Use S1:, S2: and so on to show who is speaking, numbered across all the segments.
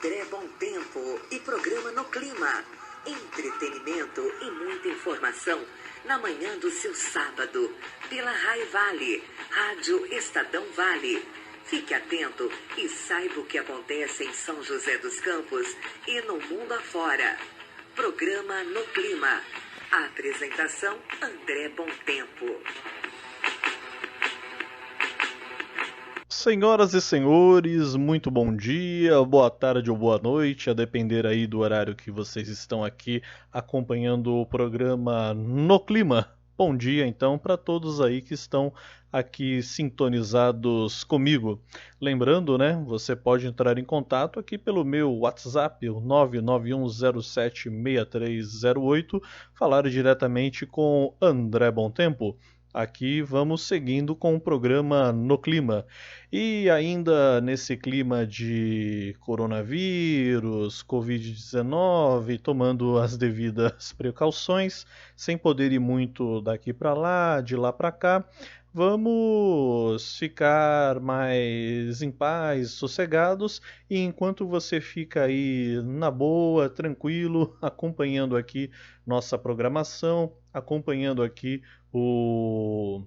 S1: André Bom Tempo e programa No Clima. Entretenimento e muita informação na manhã do seu sábado, pela Rai Vale, Rádio Estadão Vale. Fique atento e saiba o que acontece em São José dos Campos e no mundo afora. Programa No Clima. A apresentação, André Bom Tempo.
S2: Senhoras e senhores, muito bom dia, boa tarde ou boa noite, a depender aí do horário que vocês estão aqui acompanhando o programa No Clima. Bom dia então para todos aí que estão aqui sintonizados comigo. Lembrando, né, você pode entrar em contato aqui pelo meu WhatsApp, o 991076308, falar diretamente com André Bom Tempo. Aqui vamos seguindo com o programa No Clima. E ainda nesse clima de coronavírus, Covid-19, tomando as devidas precauções, sem poder ir muito daqui para lá, de lá para cá, vamos ficar mais em paz, sossegados, e enquanto você fica aí na boa, tranquilo, acompanhando aqui nossa programação, acompanhando aqui o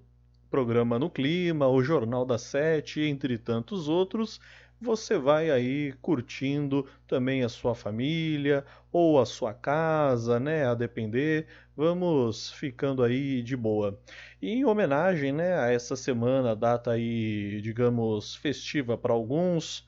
S2: programa No Clima, o Jornal da Sete, entre tantos outros, você vai aí curtindo também a sua família ou a sua casa, né, a depender, vamos ficando aí de boa. E em homenagem, né, a essa semana, data aí, digamos, festiva para alguns,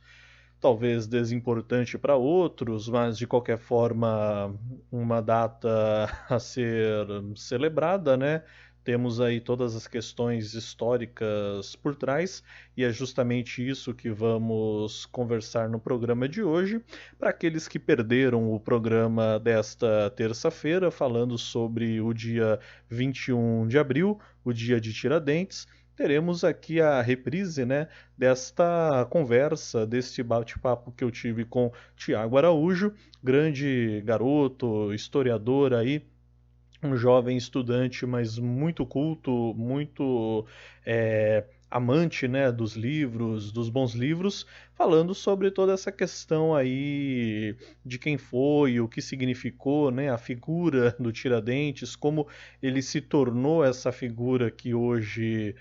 S2: talvez desimportante para outros, mas de qualquer forma uma data a ser celebrada, né? Temos aí todas as questões históricas por trás e é justamente isso que vamos conversar no programa de hoje. Para aqueles que perderam o programa desta terça-feira, falando sobre o dia 21 de abril, o dia de Tiradentes, teremos aqui a reprise, né, desta conversa, deste bate-papo que eu tive com Tiago Araújo, grande garoto, historiador aí, um jovem estudante, mas muito culto, muito amante, né, dos livros, dos bons livros, falando sobre toda essa questão aí de quem foi, o que significou, né, a figura do Tiradentes, como ele se tornou essa figura que hoje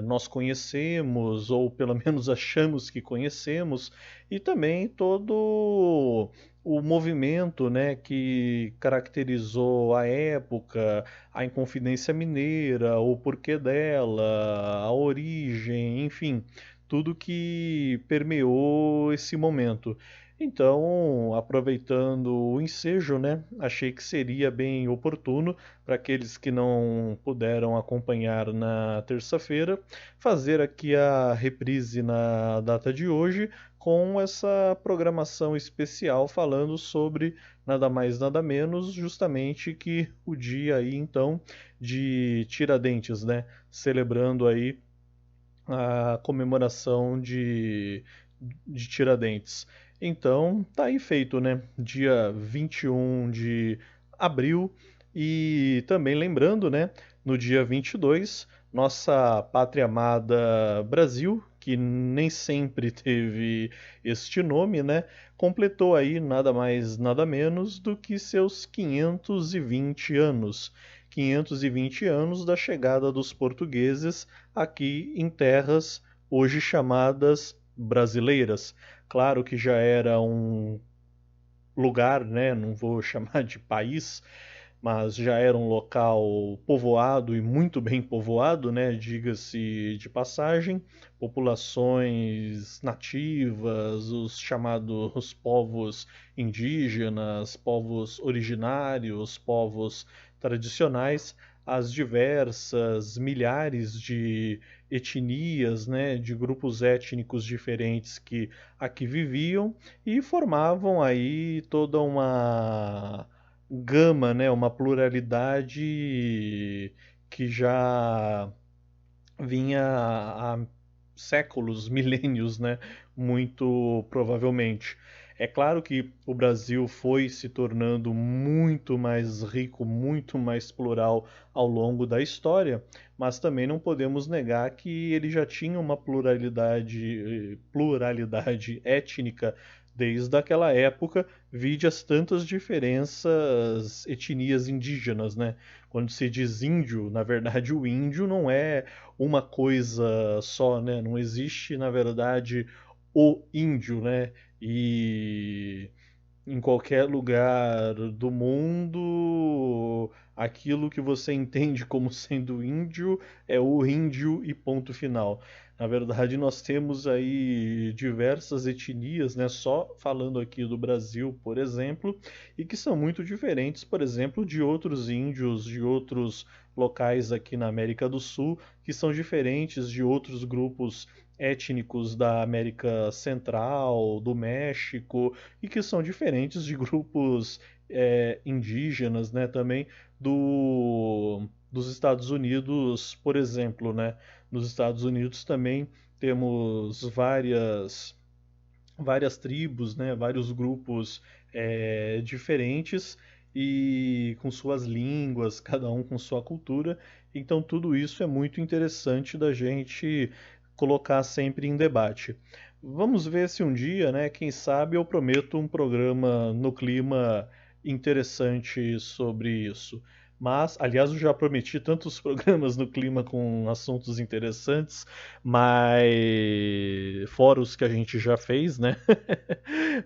S2: nós conhecemos, ou pelo menos achamos que conhecemos, e também todo o movimento, né, que caracterizou a época, a Inconfidência Mineira, o porquê dela, a origem, enfim, tudo que permeou esse momento. Então, aproveitando o ensejo, né, achei que seria bem oportuno para aqueles que não puderam acompanhar na terça-feira, fazer aqui a reprise na data de hoje com essa programação especial falando sobre nada mais nada menos justamente que o dia aí então de Tiradentes, né, celebrando aí a comemoração de Tiradentes. Então, tá aí feito, né? Dia 21 de abril e também lembrando, né, no dia 22, nossa pátria amada Brasil, que nem sempre teve este nome, né, completou aí nada mais, nada menos do que seus 520 anos. 520 anos da chegada dos portugueses aqui em terras hoje chamadas brasileiras. Claro que já era um lugar, né, não vou chamar de país, mas já era um local povoado e muito bem povoado, né, diga-se de passagem, populações nativas, os chamados povos indígenas, povos originários, povos tradicionais, as diversas milhares de etnias, né, de grupos étnicos diferentes que aqui viviam e formavam aí toda uma gama, né, uma pluralidade que já vinha há séculos, milênios, né, muito provavelmente. É claro que o Brasil foi se tornando muito mais rico, muito mais plural ao longo da história, mas também não podemos negar que ele já tinha uma pluralidade étnica desde aquela época, vide as tantas diferenças etnias indígenas, né? Quando se diz índio, na verdade o índio não é uma coisa só, né? Não existe, na verdade, o índio, né? E em qualquer lugar do mundo, aquilo que você entende como sendo índio é o índio e ponto final. Na verdade, nós temos aí diversas etnias, né? Só falando aqui do Brasil, por exemplo, e que são muito diferentes, por exemplo, de outros índios, de outros locais aqui na América do Sul, que são diferentes de outros grupos étnicos da América Central, do México, e que são diferentes de grupos indígenas, né, também dos Estados Unidos, por exemplo, né? Nos Estados Unidos também temos várias tribos, né, vários grupos diferentes e com suas línguas, cada um com sua cultura. Então tudo isso é muito interessante da gente colocar sempre em debate. Vamos ver se um dia, né, quem sabe eu prometo um programa no clima interessante sobre isso. Mas, aliás, eu já prometi tantos programas no clima com assuntos interessantes, mas fora os que a gente já fez, né?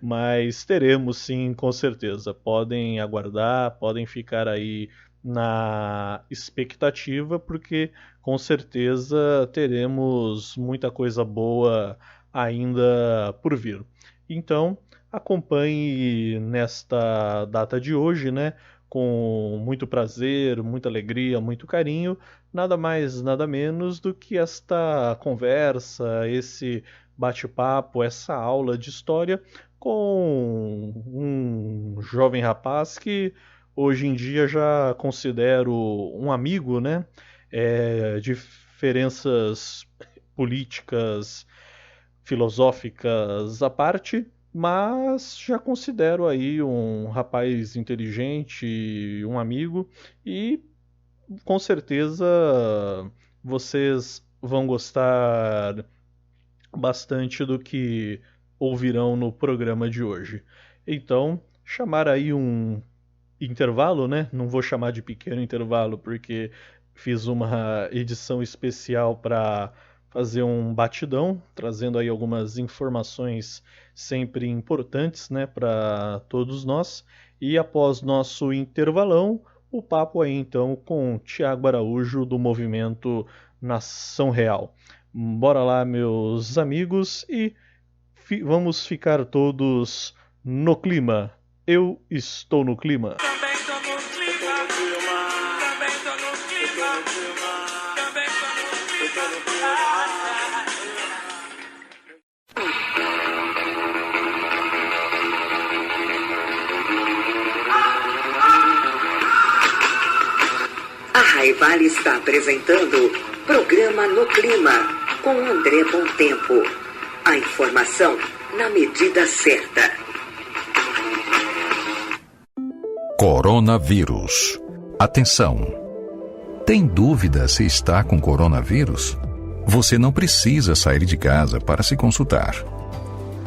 S2: Mas teremos sim, com certeza. Podem aguardar, podem ficar aí na expectativa, porque com certeza teremos muita coisa boa ainda por vir. Então, acompanhe nesta data de hoje, né? Com muito prazer, muita alegria, muito carinho, nada mais, nada menos do que esta conversa, esse bate-papo, essa aula de história com um jovem rapaz que hoje em dia já considero um amigo, né? Diferenças políticas, filosóficas à parte, mas já considero aí um rapaz inteligente, um amigo, e com certeza vocês vão gostar bastante do que ouvirão no programa de hoje. Então, chamar aí um intervalo, né? Não vou chamar de pequeno intervalo porque fiz uma edição especial para fazer um batidão, trazendo aí algumas informações sempre importantes, né, para todos nós. E após nosso intervalão, o papo aí então com Tiago Araújo do movimento Nação Real. Bora lá, meus amigos, e vamos ficar todos no clima. Eu estou no clima.
S3: Também tô no clima. Também tô no clima. Também tô no clima.
S1: A Rai Vale está apresentando Programa no Clima com André Bom Tempo. A informação na medida certa.
S4: Coronavírus. Atenção! Tem dúvida se está com coronavírus? Você não precisa sair de casa para se consultar.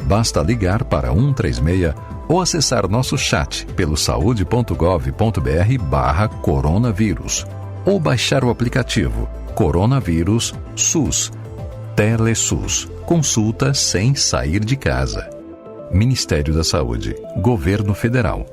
S4: Basta ligar para 136 ou acessar nosso chat pelo saude.gov.br/coronavírus ou baixar o aplicativo Coronavírus SUS. TeleSUS. Consulta sem sair de casa. Ministério da Saúde. Governo Federal.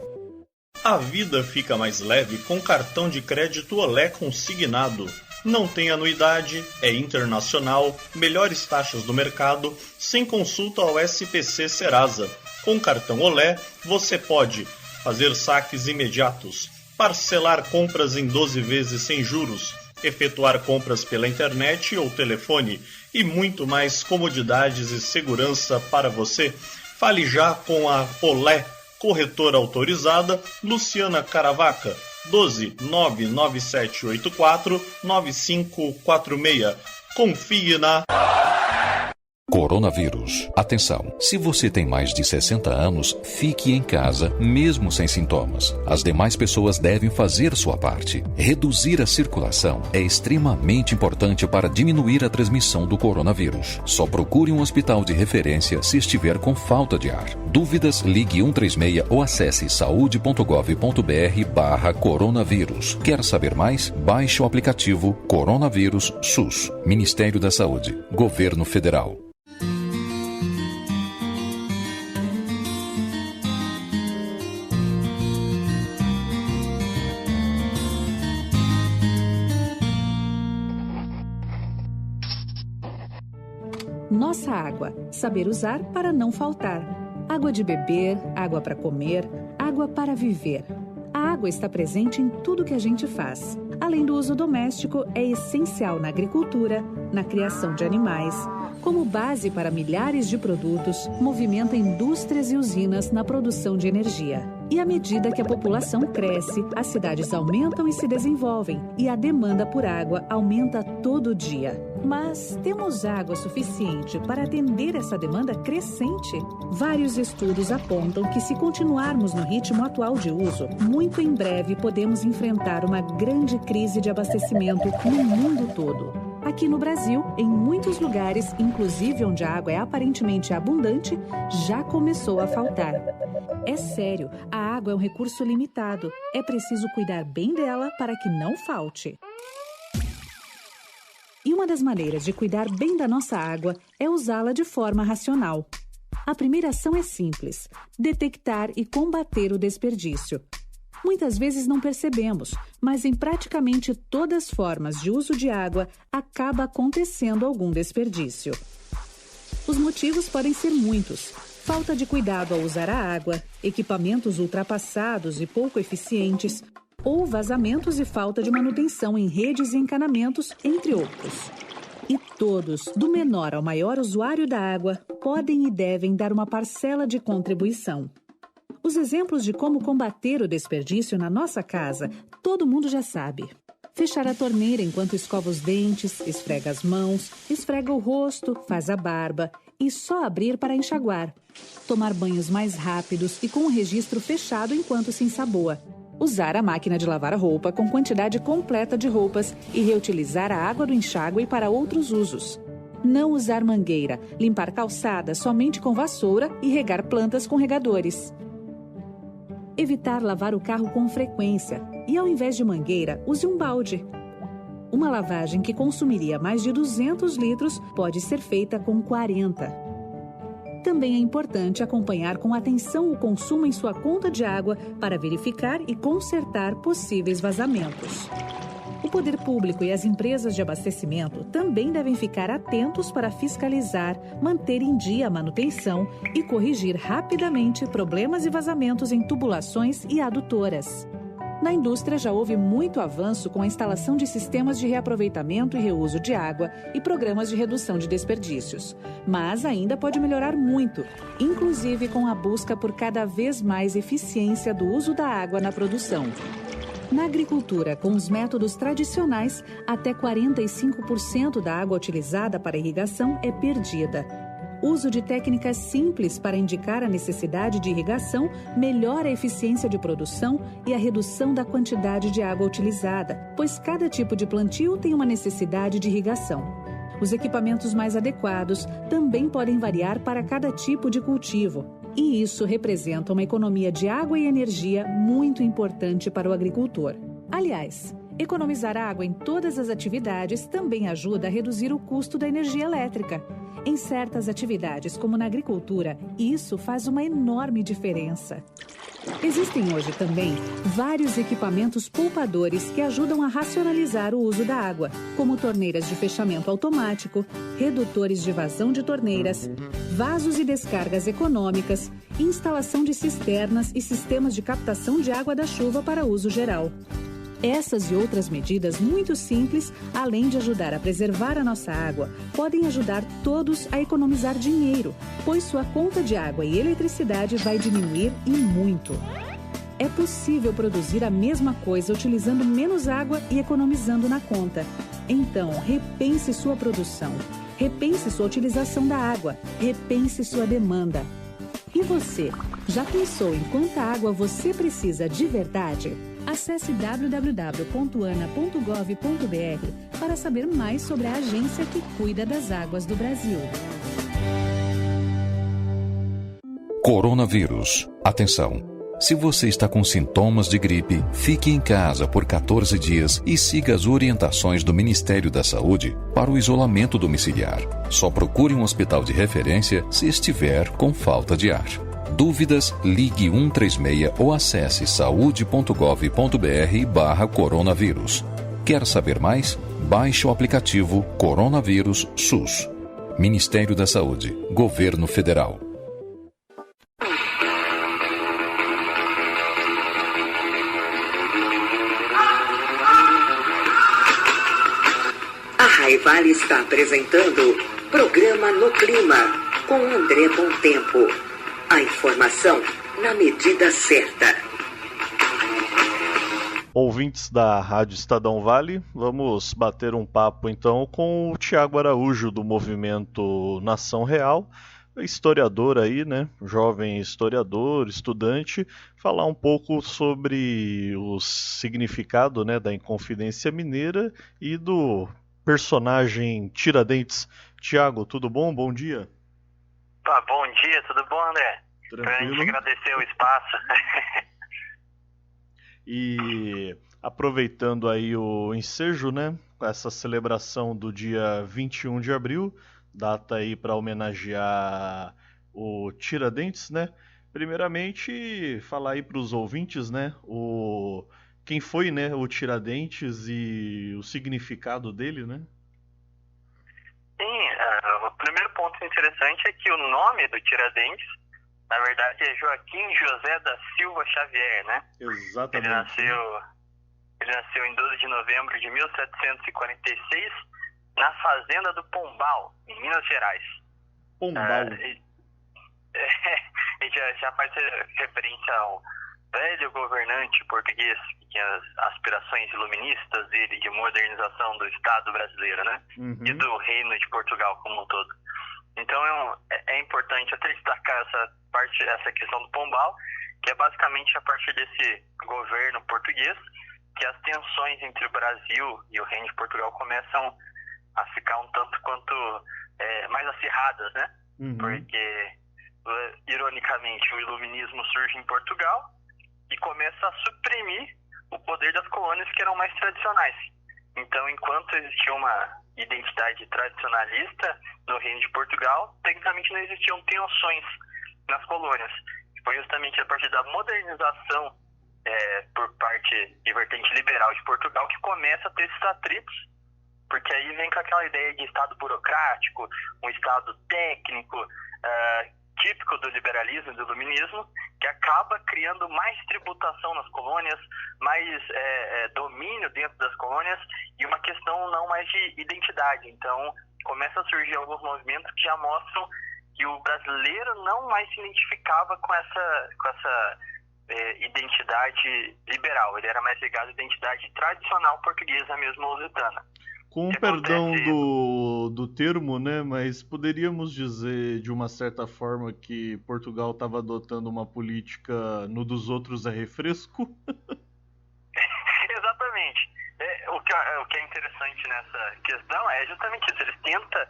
S2: A vida fica mais leve com cartão de crédito Olé consignado. Não tem anuidade, é internacional, melhores taxas do mercado, sem consulta ao SPC Serasa. Com cartão Olé, você pode fazer saques imediatos, parcelar compras em 12 vezes sem juros, efetuar compras pela internet ou telefone e muito mais comodidades e segurança para você. Fale já com a Olé, corretora autorizada, Luciana Caravaca, 12 99784 9546. Confie na
S4: Coronavírus. Atenção! Se você tem mais de 60 anos, fique em casa, mesmo sem sintomas. As demais pessoas devem fazer sua parte. Reduzir a circulação é extremamente importante para diminuir a transmissão do coronavírus. Só procure um hospital de referência se estiver com falta de ar. Dúvidas? Ligue 136 ou acesse saude.gov.br/coronavírus. Quer saber mais? Baixe o aplicativo Coronavírus SUS. Ministério da Saúde. Governo Federal.
S5: Nossa água. Saber usar para não faltar. Água de beber, água para comer, água para viver. A água está presente em tudo que a gente faz. Além do uso doméstico, é essencial na agricultura, na criação de animais, como base para milhares de produtos, movimenta indústrias e usinas na produção de energia. E à medida que a população cresce, as cidades aumentam e se desenvolvem, e a demanda por água aumenta todo dia. Mas temos água suficiente para atender essa demanda crescente? Vários estudos apontam que, se continuarmos no ritmo atual de uso, muito em breve podemos enfrentar uma grande crise de abastecimento no mundo todo. Aqui no Brasil, em muitos lugares, inclusive onde a água é aparentemente abundante, já começou a faltar. É sério, a água é um recurso limitado. É preciso cuidar bem dela para que não falte. E uma das maneiras de cuidar bem da nossa água é usá-la de forma racional. A primeira ação é simples: detectar e combater o desperdício. Muitas vezes não percebemos, mas em praticamente todas as formas de uso de água acaba acontecendo algum desperdício. Os motivos podem ser muitos: falta de cuidado ao usar a água, equipamentos ultrapassados e pouco eficientes, ou vazamentos e falta de manutenção em redes e encanamentos, entre outros. E todos, do menor ao maior usuário da água, podem e devem dar uma parcela de contribuição. Os exemplos de como combater o desperdício na nossa casa, todo mundo já sabe. Fechar a torneira enquanto escova os dentes, esfrega as mãos, esfrega o rosto, faz a barba e só abrir para enxaguar. Tomar banhos mais rápidos e com o registro fechado enquanto se ensaboa. Usar a máquina de lavar roupa com quantidade completa de roupas e reutilizar a água do enxágue para outros usos. Não usar mangueira, limpar calçadas somente com vassoura e regar plantas com regadores. Evitar lavar o carro com frequência e, ao invés de mangueira, use um balde. Uma lavagem que consumiria mais de 200 litros pode ser feita com 40. Também é importante acompanhar com atenção o consumo em sua conta de água para verificar e consertar possíveis vazamentos. O poder público e as empresas de abastecimento também devem ficar atentos para fiscalizar, manter em dia a manutenção e corrigir rapidamente problemas e vazamentos em tubulações e adutoras. Na indústria já houve muito avanço com a instalação de sistemas de reaproveitamento e reuso de água e programas de redução de desperdícios. Mas ainda pode melhorar muito, inclusive com a busca por cada vez mais eficiência do uso da água na produção. Na agricultura, com os métodos tradicionais, até 45% da água utilizada para irrigação é perdida. Uso de técnicas simples para indicar a necessidade de irrigação melhora a eficiência de produção e a redução da quantidade de água utilizada, pois cada tipo de plantio tem uma necessidade de irrigação. Os equipamentos mais adequados também podem variar para cada tipo de cultivo. E isso representa uma economia de água e energia muito importante para o agricultor. Aliás, economizar água em todas as atividades também ajuda a reduzir o custo da energia elétrica. Em certas atividades, como na agricultura, isso faz uma enorme diferença. Existem hoje também vários equipamentos poupadores que ajudam a racionalizar o uso da água, como torneiras de fechamento automático, redutores de vazão de torneiras, vasos e descargas econômicas, instalação de cisternas e sistemas de captação de água da chuva para uso geral. Essas e outras medidas muito simples, além de ajudar a preservar a nossa água, podem ajudar todos a economizar dinheiro, pois sua conta de água e eletricidade vai diminuir e muito. É possível produzir a mesma coisa utilizando menos água e economizando na conta. Então, repense sua produção. Repense sua utilização da água. Repense sua demanda. E você, já pensou em quanta água você precisa de verdade? Acesse www.ana.gov.br para saber mais sobre a agência que cuida das águas do Brasil.
S4: Coronavírus. Atenção! Se você está com sintomas de gripe, fique em casa por 14 dias e siga as orientações do Ministério da Saúde para o isolamento domiciliar. Só procure um hospital de referência se estiver com falta de ar. Dúvidas? Ligue 136 ou acesse saude.gov.br/coronavírus. Quer saber mais? Baixe o aplicativo Coronavírus SUS. Ministério da Saúde, Governo Federal.
S1: A Rai Vale está apresentando Programa No Clima, com André Bom Tempo. A informação na medida certa.
S2: Ouvintes da Rádio Estadão Vale, vamos bater um papo então com o Tiago Araújo, do movimento Nação Real, historiador aí, né? Jovem historiador, estudante, falar um pouco sobre o significado, né, da Inconfidência Mineira e do personagem Tiradentes. Tiago, tudo bom? Bom dia.
S6: Bom dia, tudo bom, André? Pra gente agradecer o espaço.
S2: E aproveitando aí o ensejo, né? Essa celebração do dia 21 de abril, data aí para homenagear o Tiradentes, né? Primeiramente, falar aí para os ouvintes, né? Quem foi, né, o Tiradentes e o significado dele, né?
S6: Sim, o primeiro ponto interessante é que o nome do Tiradentes, na verdade, é Joaquim José da Silva Xavier, né?
S2: Exatamente.
S6: Ele nasceu em 12 de novembro de 1746 na fazenda do Pombal, em Minas Gerais.
S2: Pombal.
S6: Ele já faz referência ao velho governante português que tinha aspirações iluministas dele de modernização do Estado brasileiro, né?
S2: Uhum.
S6: E do Reino de Portugal como um todo. Então é importante até destacar essa questão do Pombal, que é basicamente a partir desse governo português que as tensões entre o Brasil e o Reino de Portugal começam a ficar um tanto quanto mais acirradas, né?
S2: Uhum.
S6: Porque, ironicamente, o iluminismo surge em Portugal e começa a suprimir o poder das colônias que eram mais tradicionais. Então, enquanto existia uma identidade tradicionalista no Reino de Portugal, tecnicamente não existiam tensões nas colônias. Foi justamente a partir da modernização por parte de vertente liberal de Portugal que começa a ter esses atritos, porque aí vem com aquela ideia de Estado burocrático, um Estado técnico, típico do liberalismo e do iluminismo, que acaba criando mais tributação nas colônias, mais domínio dentro das colônias e uma questão não mais de identidade. Então, começa a surgir alguns movimentos que já mostram que o brasileiro não mais se identificava com essa identidade liberal. Ele era mais ligado à identidade tradicional portuguesa, mesmo lusitana.
S2: Com o perdão do termo, né? Mas poderíamos dizer, de uma certa forma, que Portugal estava adotando uma política no dos outros é refresco?
S6: Exatamente. O que é interessante nessa questão é justamente isso. Eles tentam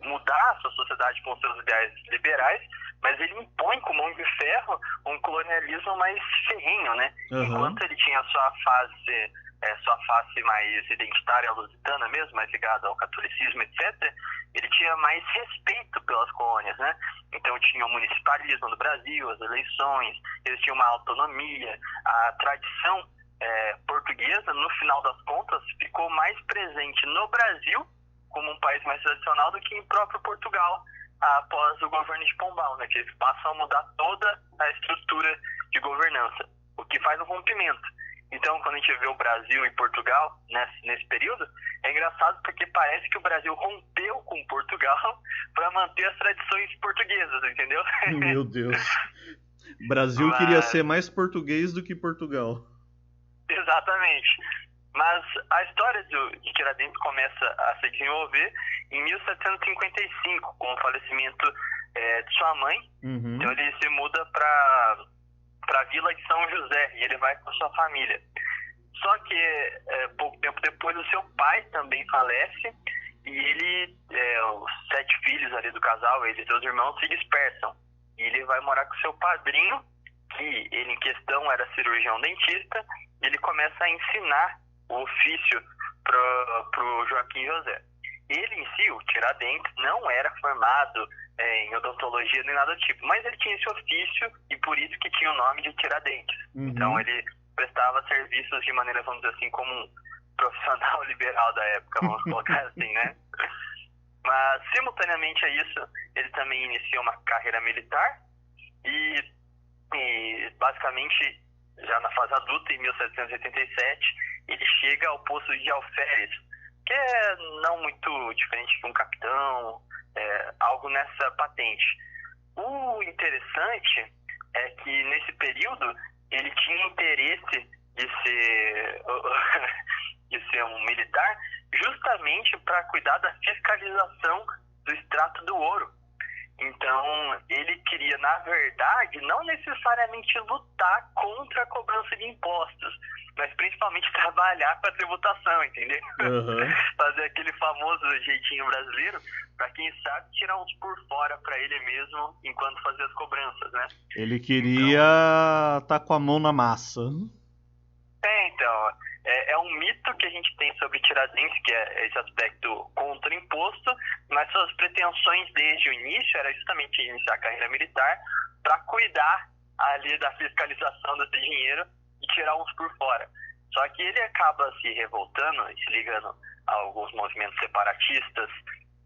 S6: mudar a sua sociedade com seus ideais liberais, mas ele impõe com mão de ferro um colonialismo mais ferrenho, né? Uhum. Enquanto ele tinha a sua face mais identitária lusitana mesmo, mais ligada ao catolicismo, etc., ele tinha mais respeito pelas colônias, né? Então tinha o municipalismo do Brasil, as eleições, eles tinham uma autonomia, a tradição portuguesa, no final das contas, ficou mais presente no Brasil, como um país mais tradicional, do que em próprio Portugal, após o governo de Pombal, né? Que eles passam a mudar toda a estrutura de governança, o que faz um rompimento. Então, quando a gente vê o Brasil e Portugal nesse período, é engraçado porque parece que o Brasil rompeu com Portugal para manter as tradições portuguesas, entendeu?
S2: Meu Deus. Brasil queria ser mais português do que Portugal.
S6: Exatamente. Mas a história de Tiradentes começa a se desenvolver em 1755, com o falecimento de sua mãe.
S2: Uhum.
S6: Então ele se muda para a vila de São José e ele vai com sua família. Só que pouco tempo depois o seu pai também falece e os 7 filhos ali do casal, ele e seus irmãos, se dispersam. E ele vai morar com seu padrinho, que ele em questão era cirurgião dentista, e ele começa a ensinar o ofício pro Joaquim José. Ele em si, o Tiradentes, não era formado em odontologia nem nada do tipo, mas ele tinha esse ofício e por isso que tinha o nome de Tiradentes.
S2: Uhum.
S6: Então ele prestava serviços de maneira, vamos dizer assim, como um profissional liberal da época, vamos colocar assim, né? Mas simultaneamente a isso, ele também inicia uma carreira militar e basicamente, já na fase adulta, em 1787, ele chega ao posto de alferes, que é não muito diferente de um capitão, algo nessa patente. O interessante é que nesse período ele tinha interesse de ser um militar justamente para cuidar da fiscalização do extrato do ouro. Então, ele queria, na verdade, não necessariamente lutar contra a cobrança de impostos, mas principalmente trabalhar com a tributação, entendeu?
S2: Uhum.
S6: Fazer aquele famoso jeitinho brasileiro, para quem sabe, tirar uns por fora para ele mesmo enquanto fazia as cobranças, né?
S2: Ele queria estar com a mão na massa.
S6: Então, é um mito que a gente tem sobre Tiradentes, que é esse aspecto contra o imposto, mas suas pretensões desde o início era justamente iniciar a carreira militar para cuidar ali da fiscalização desse dinheiro e tirar uns por fora. Só que ele acaba se revoltando e se ligando a alguns movimentos separatistas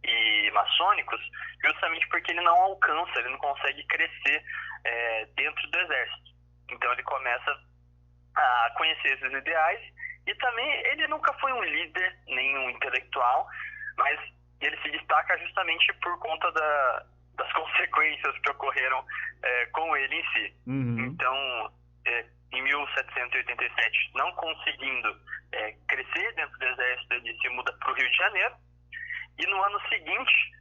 S6: e maçônicos, justamente porque ele não alcança, ele não consegue crescer dentro do exército. Então ele começa a conhecer esses ideais e também ele nunca foi um líder, nem um intelectual, mas ele se destaca justamente por conta das consequências que ocorreram com ele em si.
S2: Uhum.
S6: Então, em 1787, não conseguindo crescer dentro do exército, ele se muda para o Rio de Janeiro, e no ano seguinte,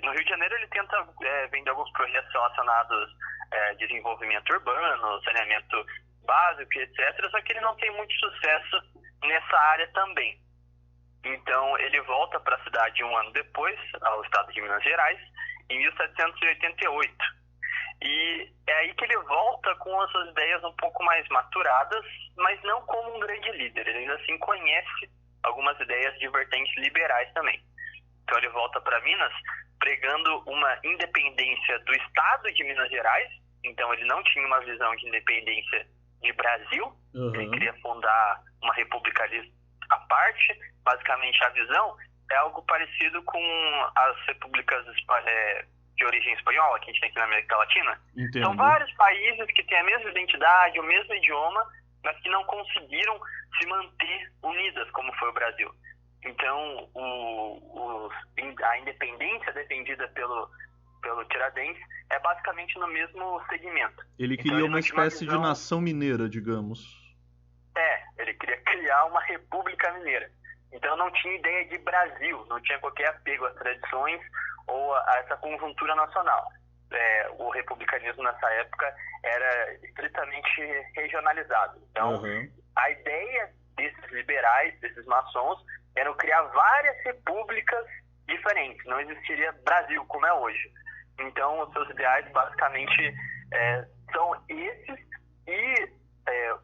S6: no Rio de Janeiro ele tenta vender alguns projetos relacionados a desenvolvimento urbano, saneamento básico, etc., só que ele não tem muito sucesso nessa área também. Então ele volta para a cidade um ano depois, ao estado de Minas Gerais, em 1788. E é aí que ele volta com as suas ideias um pouco mais maturadas, mas não como um grande líder. Ele ainda assim conhece algumas ideias de vertentes liberais também. Então ele volta para Minas pregando uma independência do estado de Minas Gerais. Então ele não tinha uma visão de independência de Brasil.
S2: Uhum.
S6: Ele queria fundar uma república ali à parte. Basicamente a visão é algo parecido com as repúblicas de origem espanhola que a gente tem aqui na América Latina.
S2: Entendo.
S6: São vários países que têm a mesma identidade, o mesmo idioma, mas que não conseguiram se manter unidas, como foi o Brasil. Então, a independência defendida pelo Tiradentes é basicamente no mesmo segmento.
S2: Ele queria
S6: então,
S2: uma espécie de nação mineira, digamos.
S6: Ele queria criar uma república mineira. Então não tinha ideia de Brasil, não tinha qualquer apego às tradições ou a essa conjuntura nacional. O republicanismo nessa época era estritamente regionalizado. Então, a ideia desses liberais, desses maçons, era criar várias repúblicas diferentes. Não existiria Brasil como é hoje. Então, os seus ideais, basicamente, são esses. E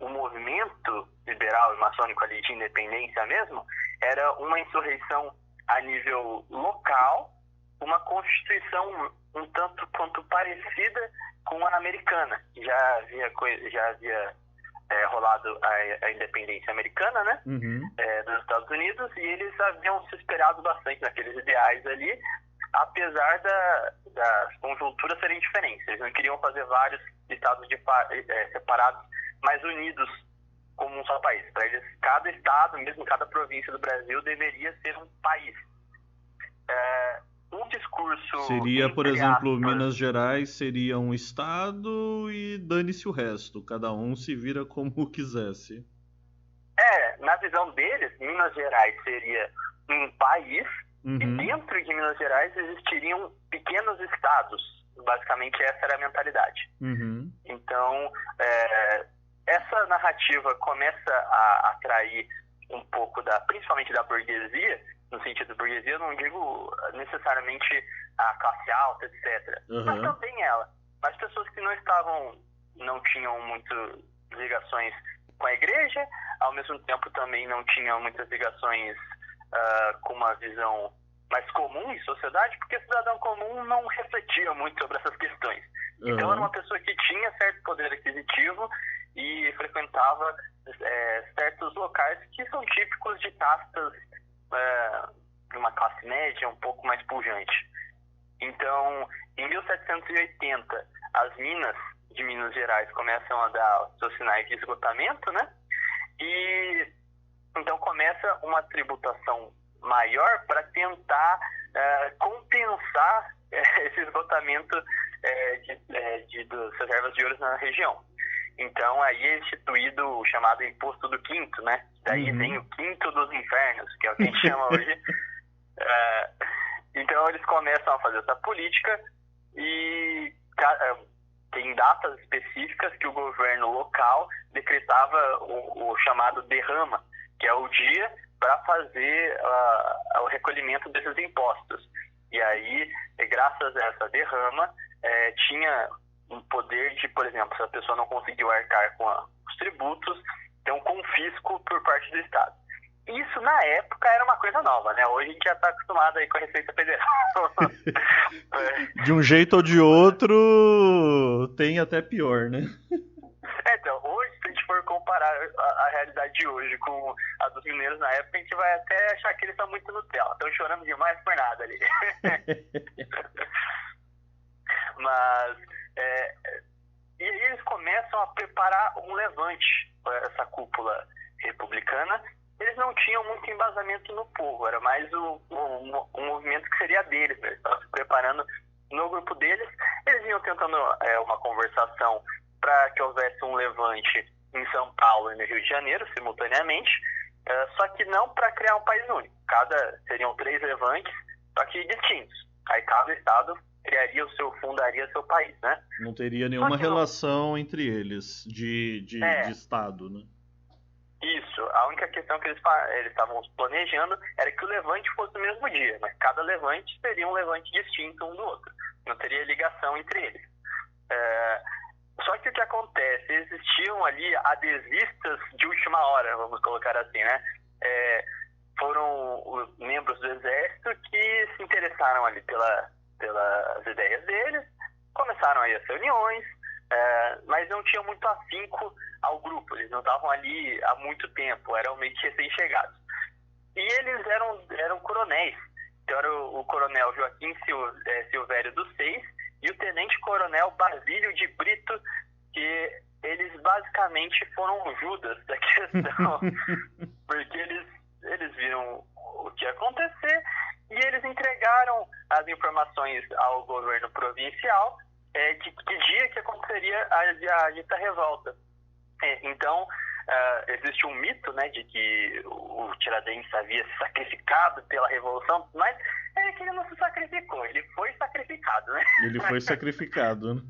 S6: o movimento liberal e maçônico ali de independência mesmo era uma insurreição a nível local, uma constituição um tanto quanto parecida com a americana. Já havia rolado a independência americana, né? Dos Estados Unidos, e eles haviam se esperado bastante naqueles ideais ali, apesar das conjunturas serem diferentes. Eles não queriam fazer vários estados separados, mas unidos como um só país. Para eles, cada estado, mesmo cada província do Brasil, deveria ser um país. Um discurso...
S2: Seria, por exemplo, Minas Gerais seria um estado e dane-se o resto. Cada um se vira como quisesse.
S6: na visão deles, Minas Gerais seria um país, e dentro de Minas Gerais existiriam pequenos estados. Basicamente, essa era a mentalidade. Então, essa narrativa começa a atrair um pouco, principalmente da burguesia. No sentido de burguesia, eu não digo necessariamente a classe alta, etc. Mas também ela. Mas pessoas que não tinham muitas ligações com a igreja, ao mesmo tempo também não tinham muitas ligações com uma visão mais comum em sociedade, porque o cidadão comum não refletia muito sobre essas questões. Então era uma pessoa que tinha certo poder aquisitivo e frequentava certos locais que são típicos de castas de uma classe média um pouco mais pujante. Então, em 1780, as minas de Minas Gerais começam a dar seus sinais de esgotamento, né? E então começa uma tributação maior para tentar compensar esse esgotamento das reservas de ouro na região. Então, aí é instituído o chamado Imposto do Quinto, né? Daí vem o Quinto dos Infernos, que é o que a gente chama hoje. Então, eles começam a fazer essa política e tem datas específicas que o governo local decretava o chamado derrama, que é o dia para fazer o recolhimento desses impostos. E aí, graças a essa derrama, tinha um poder de, por exemplo, se a pessoa não conseguiu arcar com os tributos, tem um confisco por parte do Estado. Isso, na época, era uma coisa nova, né? Hoje a gente já está acostumado aí com a Receita Federal.
S2: De um jeito ou de outro, tem até pior, né?
S6: Então, hoje, se a gente for comparar a realidade de hoje com a dos mineiros na época, a gente vai até achar que eles são muito Nutella. Estão chorando demais por nada ali. Mas, e aí eles começam a preparar um levante para essa cúpula republicana. Eles não tinham muito embasamento no povo, era mais um movimento que seria deles, né? Eles estavam se preparando no grupo deles. Eles iam tentando uma conversação para que houvesse um levante em São Paulo e no Rio de Janeiro, simultaneamente, só que não para criar um país único. Seriam 3 levantes, só que distintos. Aí cada estado fundaria seu país, né?
S2: Não teria nenhuma relação entre eles de estado, né?
S6: Isso, a única questão que eles estavam planejando era que o levante fosse no mesmo dia, mas cada levante seria um levante distinto um do outro, não teria ligação entre eles. Só que o que acontece, existiam ali adesistas de última hora, vamos colocar assim, né? Foram os membros do exército que se interessaram ali pelas ideias deles, começaram aí as reuniões, mas não tinham muito afinco ao grupo, eles não estavam ali há muito tempo, eram meio que recém-chegados. E eles eram coronéis, então era o coronel Joaquim Silvério dos Seis e o tenente-coronel Basílio de Brito, que eles basicamente foram o Judas da questão, porque eles viram o que ia acontecer e eles entregaram as informações ao governo provincial de que dia que aconteceria a dita revolta. Então, existe um mito, né, de que o Tiradentes havia se sacrificado pela Revolução, mas é que ele não se sacrificou, ele foi sacrificado, né?
S2: Ele foi sacrificado, né?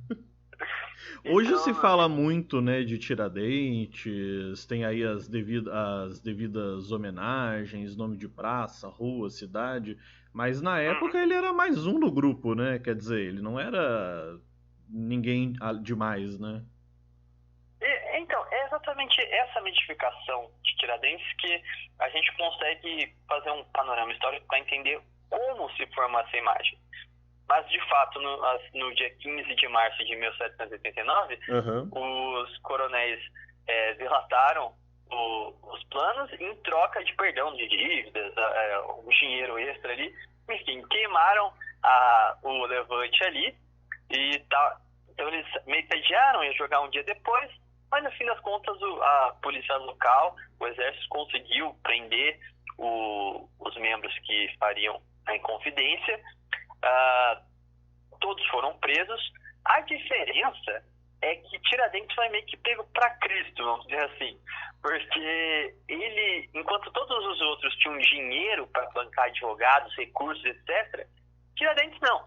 S2: Hoje então, se fala muito, né, de Tiradentes, tem aí as devidas homenagens, nome de praça, rua, cidade, mas na época ele era mais um no grupo, né? Quer dizer, ele não era ninguém demais, né?
S6: Então, é exatamente essa mitificação de Tiradentes que a gente consegue fazer um panorama histórico para entender como se formou essa imagem. Mas, de fato, no dia 15 de março de 1789, os coronéis relataram os planos em troca de perdão de dívidas, o dinheiro extra ali. Enfim, queimaram o levante ali. Então, eles meio que adiaram, ia jogar um dia depois. Mas, no fim das contas, a polícia local, o exército, conseguiu prender os membros que fariam a inconfidência. Todos foram presos. A diferença é que Tiradentes foi meio que pego para Cristo, vamos dizer assim. Porque ele, enquanto todos os outros tinham dinheiro para bancar advogados, recursos, etc., Tiradentes não.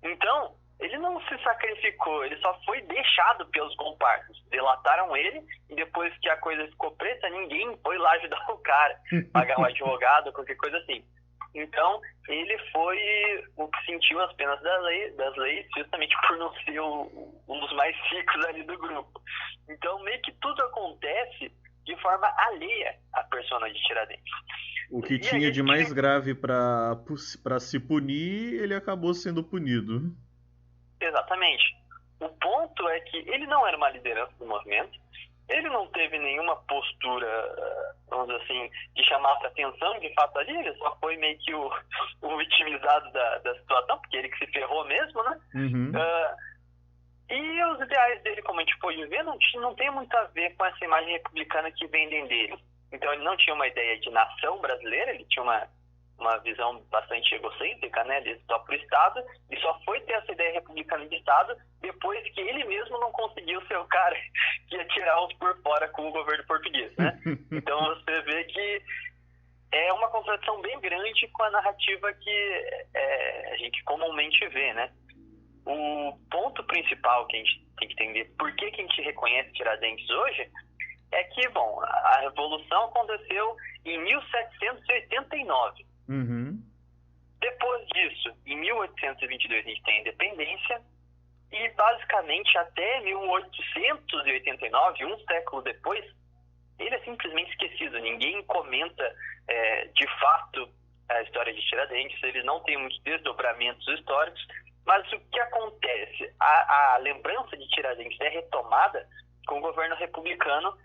S6: Então, ele não se sacrificou, ele só foi deixado pelos comparsas. Delataram ele e depois que a coisa ficou preta, ninguém foi lá ajudar o cara, pagar um advogado, qualquer coisa assim. Então, ele foi o que sentiu as penas das leis justamente por não ser um dos mais ricos ali do grupo. Então, meio que tudo acontece de forma alheia à persona de Tiradentes.
S2: O que tinha de mais grave para se punir, ele acabou sendo punido.
S6: Exatamente. O ponto é que ele não era uma liderança do movimento, ele não teve nenhuma postura, vamos dizer assim, de chamar a atenção, de fato, ali, ele só foi meio que o vitimizado da situação, porque ele que se ferrou mesmo, né?
S2: Uhum.
S6: E os ideais dele, como a gente pôde ver, não tem muito a ver com essa imagem republicana que vendem dele. Então ele não tinha uma ideia de nação brasileira, ele tinha uma visão bastante egocêntrica, né, do próprio Estado, e só foi ter essa ideia republicana de Estado depois que ele mesmo não conseguiu ser o cara que ia tirar os por fora com o governo português, né? Então você vê que é uma contradição bem grande com a narrativa que a gente comumente vê, né? O ponto principal que a gente tem que entender por que a gente reconhece Tiradentes hoje é que, bom, a Revolução aconteceu em 1789.
S2: Uhum.
S6: Depois disso, em 1822 a gente tem a independência e basicamente até 1889, um século depois, ele é simplesmente esquecido. Ninguém comenta de fato a história de Tiradentes, ele não tem muitos desdobramentos históricos, mas o que acontece? A lembrança de Tiradentes é retomada com o governo republicano,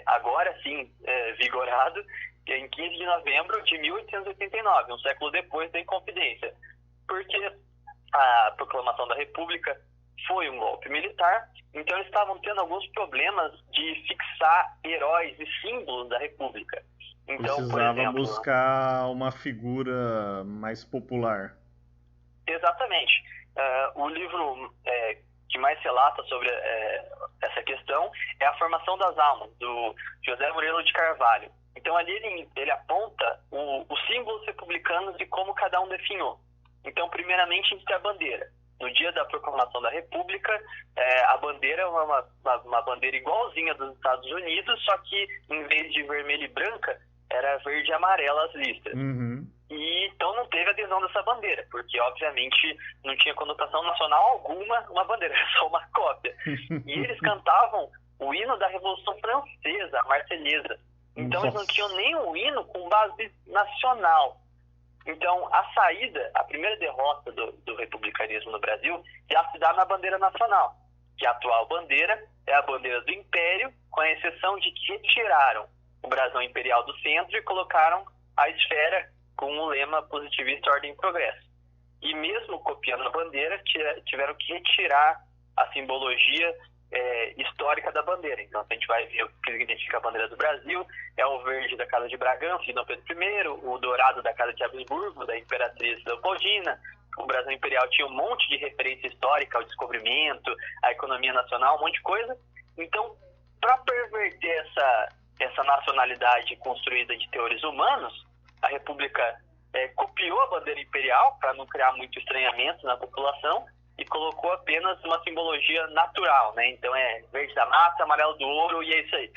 S6: agora sim vigorado, em 15 de novembro de 1889, um século depois da Inconfidência. Porque a proclamação da República foi um golpe militar, então eles estavam tendo alguns problemas de fixar heróis e símbolos da República. Então,
S2: precisava
S6: por exemplo,
S2: buscar uma figura mais popular.
S6: Exatamente. O livro que mais relata sobre essa questão é A Formação das Almas, do José Murilo de Carvalho. Então ali ele aponta os símbolos republicanos e como cada um definhou. Então, primeiramente, a gente tem a bandeira. No dia da proclamação da República, a bandeira é uma bandeira igualzinha dos Estados Unidos, só que em vez de vermelho e branca, era verde e amarela as listras.
S2: Uhum.
S6: E então não teve adesão dessa bandeira, porque obviamente não tinha conotação nacional alguma uma bandeira, era só uma cópia. E eles cantavam o hino da Revolução Francesa, a Marselhesa. Então eles não tinham nem um hino com base nacional. Então a primeira derrota do republicanismo no Brasil já se dá na bandeira nacional, que a atual bandeira é a bandeira do Império, com a exceção de que retiraram o brasão imperial do centro e colocaram a esfera com o lema positivista Ordem e Progresso. E mesmo copiando a bandeira, tiveram que retirar a simbologia histórica da bandeira. Então, a gente vai ver o que significa a bandeira do Brasil, é o verde da Casa de Bragança, de Dom Pedro I, o dourado da Casa de Habsburgo, da Imperatriz Leopoldina. O Brasil Imperial tinha um monte de referência histórica ao descobrimento, à economia nacional, um monte de coisa. Então, para perverter essa nacionalidade construída de teores humanos, a República copiou a bandeira imperial para não criar muito estranhamento na população e colocou apenas uma simbologia natural, né? Então verde da mata, amarelo do ouro e é isso aí.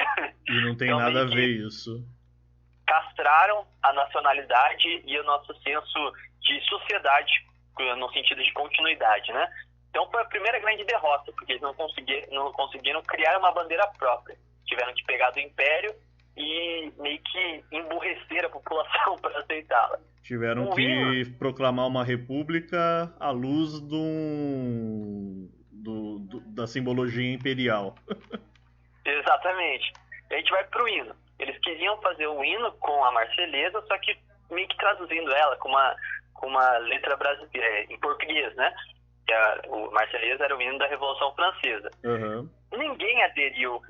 S2: E não tem
S6: então,
S2: nada a ver isso.
S6: Castraram a nacionalidade e o nosso senso de sociedade no sentido de continuidade, né? Então foi a primeira grande derrota, porque eles não conseguiram criar uma bandeira própria. Tiveram que pegar do Império e meio que emburrecer a população para aceitá-la.
S2: Tiveram que proclamar uma república à luz da simbologia imperial.
S6: Exatamente. A gente vai pro hino. Eles queriam fazer o hino com a Marselhesa, só que meio que traduzindo ela com uma letra brasileira, em português, né? O Marselhesa era o hino da Revolução Francesa.
S2: Uhum.
S6: Ninguém aderiu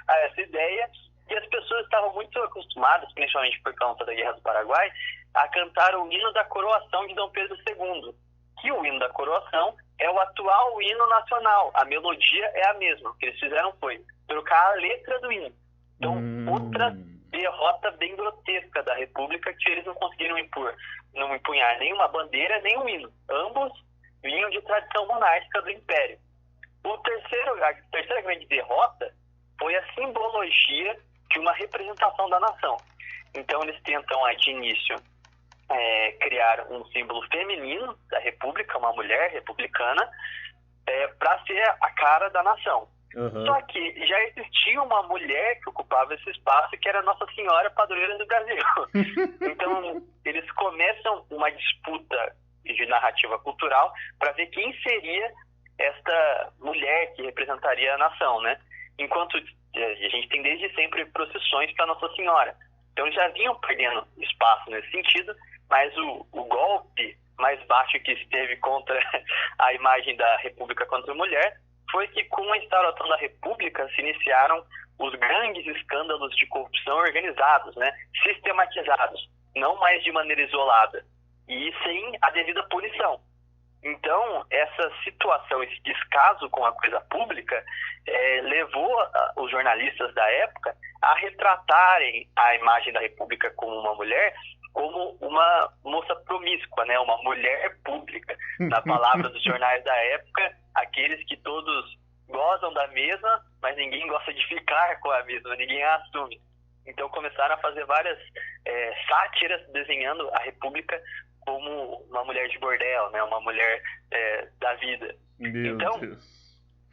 S6: a essa ideia e as pessoas estavam muito acostumadas, principalmente por conta da Guerra do Paraguai, a cantar o hino da coroação de Dom Pedro II. Que o hino da coroação é o atual hino nacional. A melodia é a mesma. O que eles fizeram foi trocar a letra do hino. Então, outra derrota bem grotesca da República, que eles não conseguiram não empunhar nenhuma bandeira, nem um hino. Ambos vinham de tradição monárquica do Império. A terceira grande derrota foi a simbologia de uma representação da nação. Então, eles tentam, de início, criar um símbolo feminino da República, uma mulher republicana, para ser a cara da nação. Uhum. Só que já existia uma mulher que ocupava esse espaço, que era Nossa Senhora Padroeira do Brasil. Então, eles começam uma disputa de narrativa cultural para ver quem seria esta mulher que representaria a nação, né? Enquanto a gente tem desde sempre procissões para Nossa Senhora. Então, eles já vinham perdendo espaço nesse sentido, mas o golpe mais baixo que esteve contra a imagem da República contra a mulher foi que, com a instauração da República, se iniciaram os grandes escândalos de corrupção organizados, né? Sistematizados, não mais de maneira isolada, e sem a devida punição. Então, essa situação, esse descaso com a coisa pública, levou os jornalistas da época a retratarem a imagem da República como uma mulher, como uma moça promíscua, né? Uma mulher pública. Na palavra dos jornais da época, aqueles que todos gozam da mesma, mas ninguém gosta de ficar com a mesma, ninguém a assume. Então começaram a fazer várias sátiras desenhando a República como uma mulher de bordel, né? Uma mulher da vida. Então,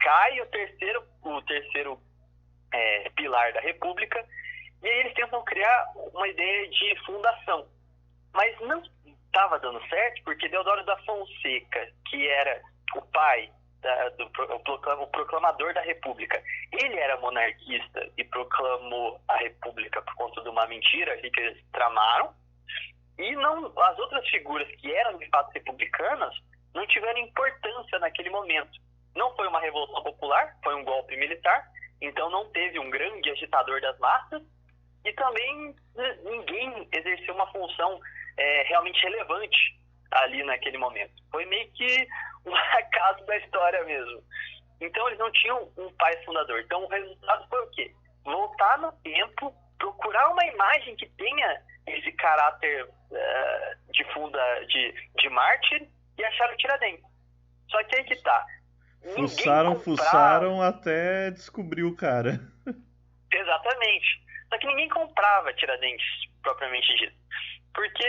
S6: cai o terceiro pilar da República, e aí eles tentam criar uma ideia de fundação. Mas não estava dando certo, porque Deodoro da Fonseca, que era o pai, o proclamador da República, ele era monarquista e proclamou a República por conta de uma mentira ali que eles tramaram, e as outras figuras que eram de fato republicanas não tiveram importância naquele momento. Não foi uma revolução popular, foi um golpe militar, então não teve um grande agitador das massas, e também ninguém exerceu uma função realmente relevante ali naquele momento. Foi meio que um acaso da história mesmo. Então eles não tinham um pai fundador. Então o resultado foi o quê? Voltar no tempo, procurar uma imagem que tenha esse caráter de mártir, e acharam o Tiradentes. Só que aí que tá.
S2: Fuçaram até descobrir o cara.
S6: Exatamente. Só que ninguém comprava Tiradentes, propriamente dito. Porque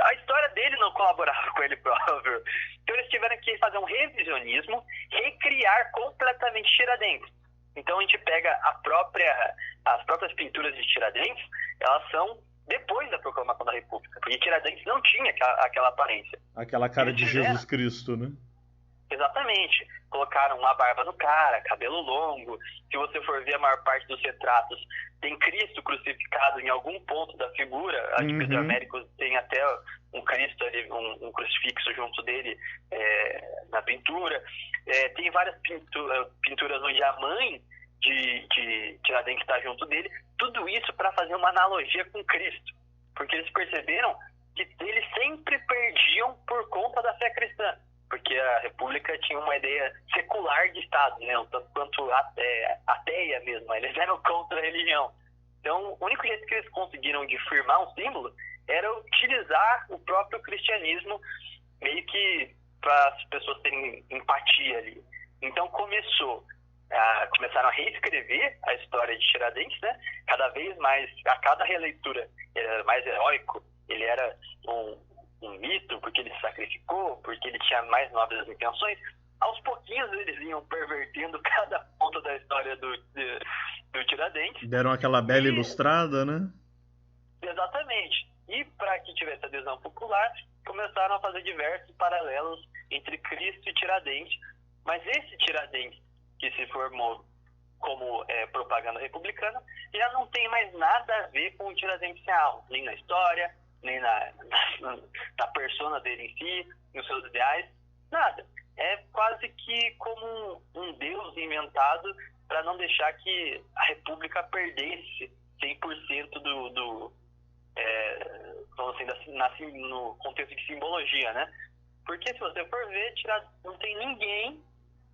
S6: a história dele não colaborava com ele próprio. Então eles tiveram que fazer um revisionismo, recriar completamente Tiradentes. Então a gente pega as próprias pinturas de Tiradentes, elas são depois da proclamação da República, porque Tiradentes não tinha aquela aparência.
S2: Aquela cara de Jesus Cristo, né?
S6: Exatamente. Colocaram uma barba no cara, cabelo longo. Se você for ver a maior parte dos retratos, tem Cristo crucificado em algum ponto da figura. Acho que Pedro Américo tem até um Cristo ali, um crucifixo junto dele na pintura. Tem várias pinturas onde a mãe de Tiradentes está junto dele. Tudo isso para fazer uma analogia com Cristo. Porque eles perceberam que eles sempre perdiam por conta da fé cristã. Porque a República tinha uma ideia secular de Estado, né? Um tanto quanto ateia mesmo. Eles eram contra a religião. Então, o único jeito que eles conseguiram de firmar um símbolo era utilizar o próprio cristianismo, meio que para as pessoas terem empatia ali. Então, começaram a reescrever a história de Tiradentes, né? Cada vez mais, a cada releitura, ele era mais heróico, ele era um mito, porque ele se sacrificou, porque ele tinha mais nobres intenções. Aos pouquinhos eles iam pervertendo cada ponto da história do Tiradentes.
S2: Deram aquela bela ilustrada, né?
S6: Exatamente. E para que tivesse adesão popular, começaram a fazer diversos paralelos entre Cristo e Tiradentes. Mas esse Tiradentes, que se formou como propaganda republicana, já não tem mais nada a ver com o Tiradentes real, nem na história, nem na persona dele em si, nos seus ideais, nada. É quase que como um deus inventado para não deixar que a República perdesse 100% vamos dizer assim, no contexto de simbologia, né? Porque se você for ver, não tem ninguém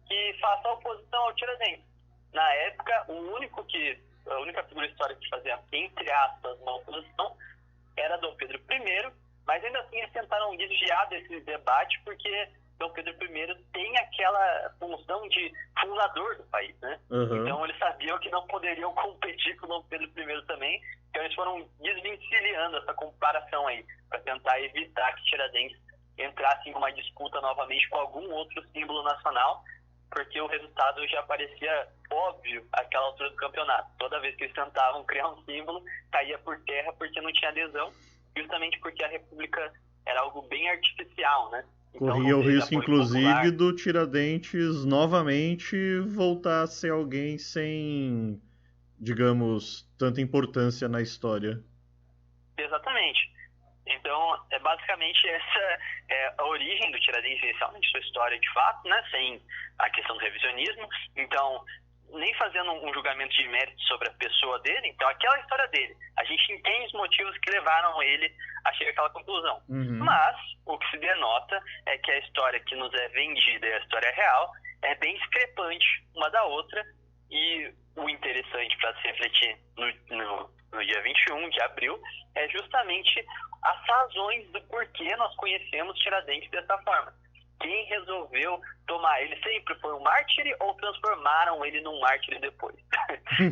S6: que faça oposição ao Tiradentes. Na época, a única figura histórica que fazia, entre aspas, uma oposição era Dom Pedro I, mas ainda assim eles tentaram desviar desse debate porque Dom Pedro I tem aquela função de fundador do país, né?
S2: Uhum.
S6: Então eles sabiam que não poderiam competir com Dom Pedro I também, então eles foram desvencilhando essa comparação aí, para tentar evitar que Tiradentes entrasse em uma disputa novamente com algum outro símbolo nacional, porque o resultado já parecia óbvio àquela altura do campeonato. Toda vez que eles tentavam criar um símbolo, caía por terra porque não tinha adesão, justamente porque a República era algo bem artificial, né? Então,
S2: Corria o risco, inclusive,
S6: popular
S2: do Tiradentes novamente voltar a ser alguém sem, digamos, tanta importância na história.
S6: Exatamente. Então, basicamente essa é a origem do Tiradentes inicialmente, sua história de fato, né, sem a questão do revisionismo. Então, nem fazendo um julgamento de mérito sobre a pessoa dele, então aquela história dele, a gente entende os motivos que levaram ele a chegar àquela conclusão.
S2: Uhum.
S6: Mas, o que se denota é que a história que nos é vendida e a história real é bem discrepante uma da outra, e o interessante para se refletir no dia 21 de abril é justamente as razões do porquê nós conhecemos Tiradentes dessa forma. Quem resolveu tomar ele sempre foi um mártir ou transformaram ele num mártir depois?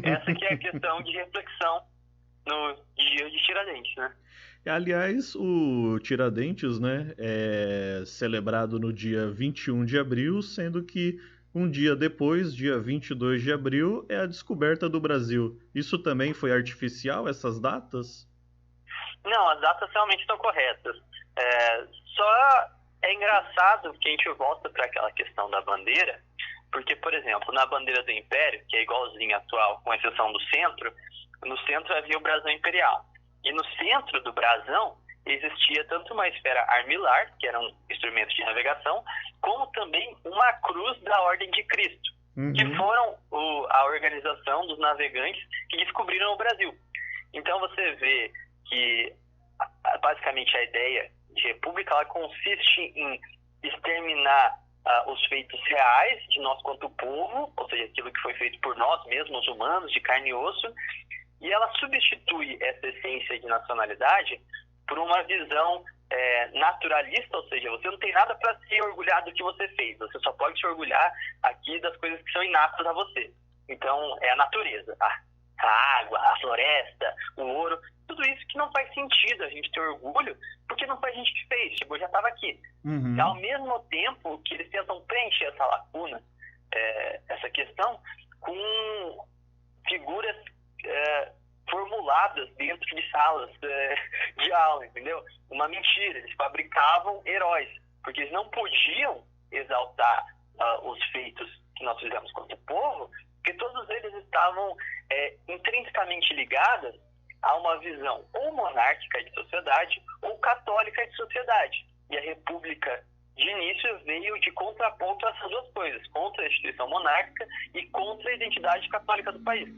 S6: Essa que é a questão de reflexão no dia de Tiradentes, né?
S2: Aliás, o Tiradentes, né, é celebrado no dia 21 de abril, sendo que um dia depois, dia 22 de abril, é a descoberta do Brasil. Isso também foi artificial, essas datas?
S6: Não, as datas realmente estão corretas. Só é engraçado que a gente volta para aquela questão da bandeira, porque, por exemplo, na bandeira do Império, que é igualzinha à atual, com exceção do centro, no centro havia o brasão imperial. E no centro do brasão existia tanto uma esfera armilar, que era um instrumento de navegação, como também uma cruz da Ordem de Cristo, que foram a organização dos navegantes que descobriram o Brasil. Então você vê que basicamente a ideia de república ela consiste em exterminar os feitos reais de nós quanto povo, ou seja, aquilo que foi feito por nós mesmos, humanos, de carne e osso, e ela substitui essa essência de nacionalidade por uma visão naturalista, ou seja, você não tem nada para se orgulhar do que você fez, você só pode se orgulhar aqui das coisas que são inatas a você. Então, é a natureza, a água, a floresta, o ouro, tudo isso que não faz sentido a gente ter orgulho, porque não foi a gente que fez, já estava aqui. E ao mesmo tempo que eles tentam preencher essa lacuna, essa questão, com figuras formuladas dentro de salas de aula, entendeu? Uma mentira, eles fabricavam heróis, porque eles não podiam exaltar os feitos que nós fizemos contra o povo, porque todos eles estavam intrinsecamente ligados a uma visão ou monárquica de sociedade ou católica de sociedade. E a República, de início, veio de contraponto a essas duas coisas, contra a instituição monárquica e contra a identidade católica do país.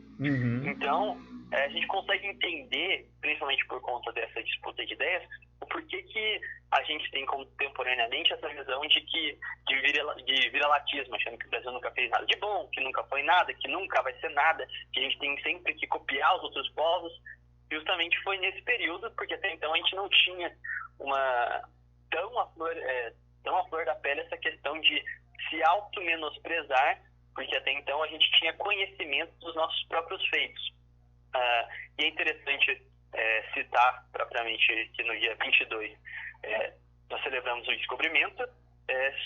S6: Então, a gente consegue entender, principalmente por conta dessa disputa de ideias, o porquê que a gente tem contemporaneamente essa visão de viralatismo, achando que o Brasil nunca fez nada de bom, que nunca foi nada, que nunca vai ser nada, que a gente tem sempre que copiar os outros povos. Justamente foi nesse período, porque até então a gente não tinha tão à flor da pele essa questão de se auto-menosprezar, porque até então a gente tinha conhecimento dos nossos próprios feitos. E é interessante citar propriamente que no dia 22 nós celebramos o descobrimento.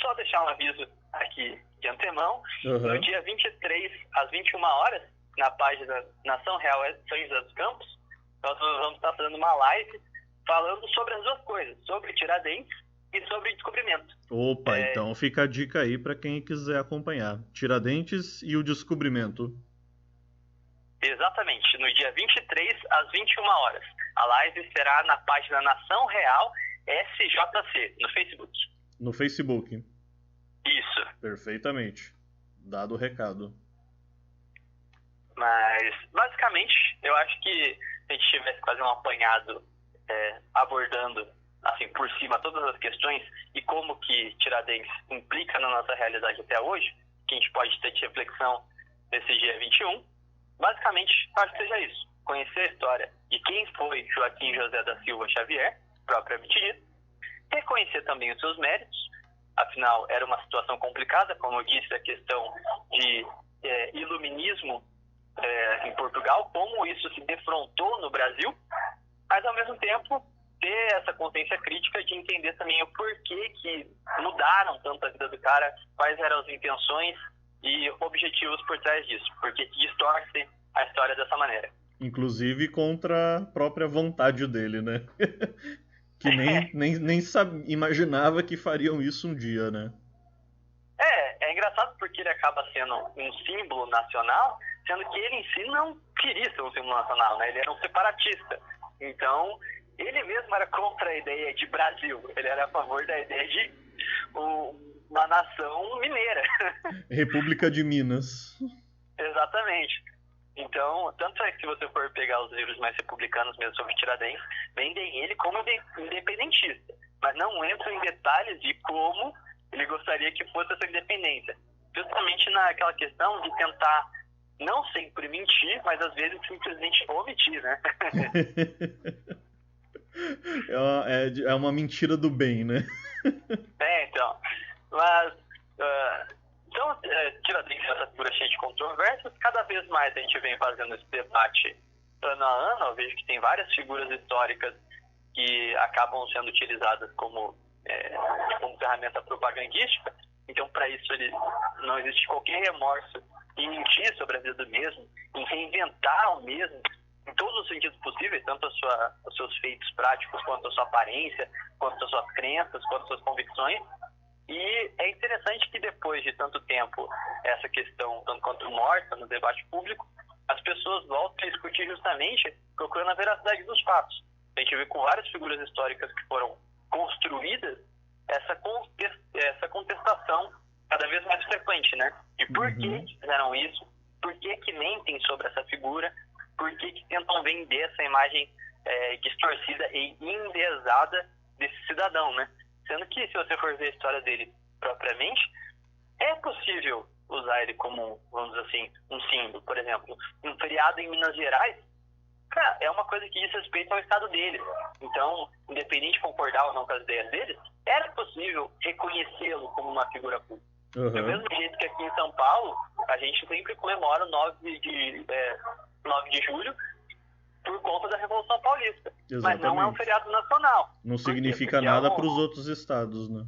S6: Só deixar um aviso aqui de antemão, no dia 23 às 21 horas, na página Nação Real São José dos Campos, nós vamos estar fazendo uma live falando sobre as duas coisas, sobre Tiradentes e sobre descobrimento.
S2: Opa, então fica a dica aí para quem quiser acompanhar. Tiradentes e o descobrimento.
S6: Exatamente, no dia 23 às 21 horas. A live será na página Nação Real SJC, no Facebook.
S2: No Facebook.
S6: Isso.
S2: Perfeitamente. Dado o recado.
S6: Mas, basicamente, eu acho que se a gente tivesse que fazer um apanhado abordando assim, por cima todas as questões e como que Tiradentes implica na nossa realidade até hoje, que a gente pode ter de reflexão nesse dia 21, basicamente, acho que seja isso. Conhecer a história de quem foi Joaquim José da Silva Xavier, propriamente dito, reconhecer também os seus méritos, afinal, era uma situação complicada, como eu disse, a questão de iluminismo em Portugal, como isso se defrontou no Brasil, mas, ao mesmo tempo, ter essa consciência crítica de entender também o porquê que mudaram tanto a vida do cara, quais eram as intenções e objetivos por trás disso, porque distorce a história dessa maneira.
S2: Inclusive contra a própria vontade dele, né? Que nem imaginava que fariam isso um dia, né?
S6: É engraçado porque ele acaba sendo um símbolo nacional, sendo que ele em si não queria ser um símbolo nacional, né? Ele era um separatista. Então, ele mesmo era contra a ideia de Brasil. Ele era a favor da ideia de uma nação mineira.
S2: República de Minas.
S6: Exatamente. Então, tanto é que se você for pegar os livros mais republicanos mesmo sobre Tiradentes, vendem ele como independentista, mas não entram em detalhes de como ele gostaria que fosse essa independência. Justamente naquela questão de tentar não sempre mentir, mas às vezes simplesmente omitir, né?
S2: É uma mentira do bem, né?
S6: Então. Mas, Tiradentes é essa figura cheia de controvérsias. Cada vez mais a gente vem fazendo esse debate ano a ano. Eu vejo que tem várias figuras históricas que acabam sendo utilizadas como ferramenta propagandística. Então, para isso, não existe qualquer remorso em mentir sobre a vida do mesmo, em reinventar o mesmo, em todos os sentidos possíveis, tanto os seus feitos práticos, quanto a sua aparência, quanto as suas crenças, quanto as suas convicções. E é interessante que depois de tanto tempo essa questão, tanto quanto morta no debate público, as pessoas voltam a discutir justamente procurando a veracidade dos fatos. A gente vê com várias figuras históricas que foram construídas essa contestação cada vez mais frequente, né? De por que fizeram isso, por que mentem sobre essa figura, por que tentam vender essa imagem distorcida e enviesada desse cidadão, né? Sendo que, se você for ver a história dele propriamente, é possível usar ele como, vamos dizer assim, um símbolo. Por exemplo, um feriado em Minas Gerais, cara, é uma coisa que diz respeito ao estado dele. Então, independente de concordar ou não com as ideias dele, era possível reconhecê-lo como uma figura pública. Do mesmo jeito que aqui em São Paulo, a gente sempre comemora o 9 de julho por conta da Revolução Paulista.
S2: Exatamente.
S6: Mas não é um feriado nacional.
S2: Não significa nada para os outros estados, né?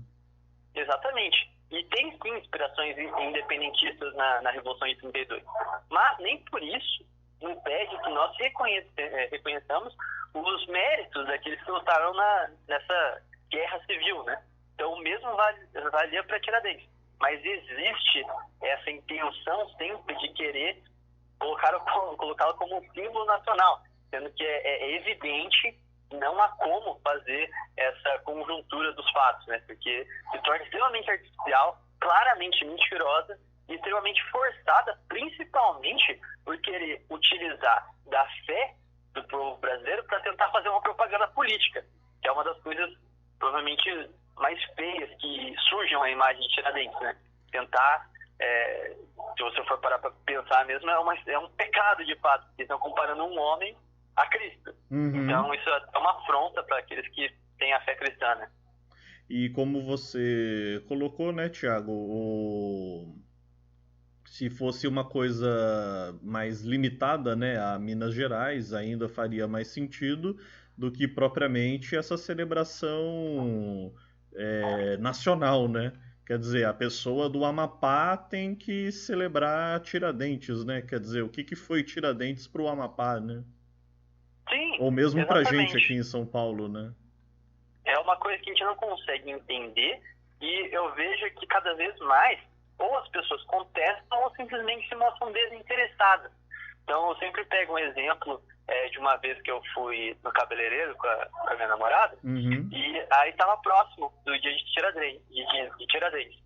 S6: Exatamente. E tem sim inspirações independentistas na Revolução de 32. Mas nem por isso impede que nós reconheçamos os méritos daqueles que lutaram nessa guerra civil, né? Então o mesmo valia para Tiradentes. Mas existe essa intenção sempre de querer colocá-lo como um símbolo nacional, sendo que é evidente, não há como fazer essa conjuntura dos fatos, né? Porque se torna extremamente artificial, claramente mentirosa e extremamente forçada, principalmente por querer utilizar da fé do povo brasileiro para tentar fazer uma propaganda política, que é uma das coisas provavelmente mais feias que surgem a imagem de Tiradentes, né? Tentar, se você for parar para pensar mesmo, é um pecado de fato, porque estão comparando um homem a Cristo. Então isso é uma afronta para aqueles que têm a fé cristã, né?
S2: E como você colocou, né, Tiago, se fosse uma coisa mais limitada, né, a Minas Gerais, ainda faria mais sentido do que propriamente essa celebração nacional, né? Quer dizer, a pessoa do Amapá tem que celebrar Tiradentes, né? Quer dizer, o que foi Tiradentes para o Amapá, né?
S6: Sim,
S2: ou mesmo para a
S6: exatamente.
S2: gente aqui em São Paulo, né?
S6: É uma coisa que a gente não consegue entender e eu vejo que cada vez mais ou as pessoas contestam ou simplesmente se mostram desinteressadas. Então eu sempre pego um exemplo de uma vez que eu fui no cabeleireiro com a minha namorada e aí estava próximo do dia de Tiradentes.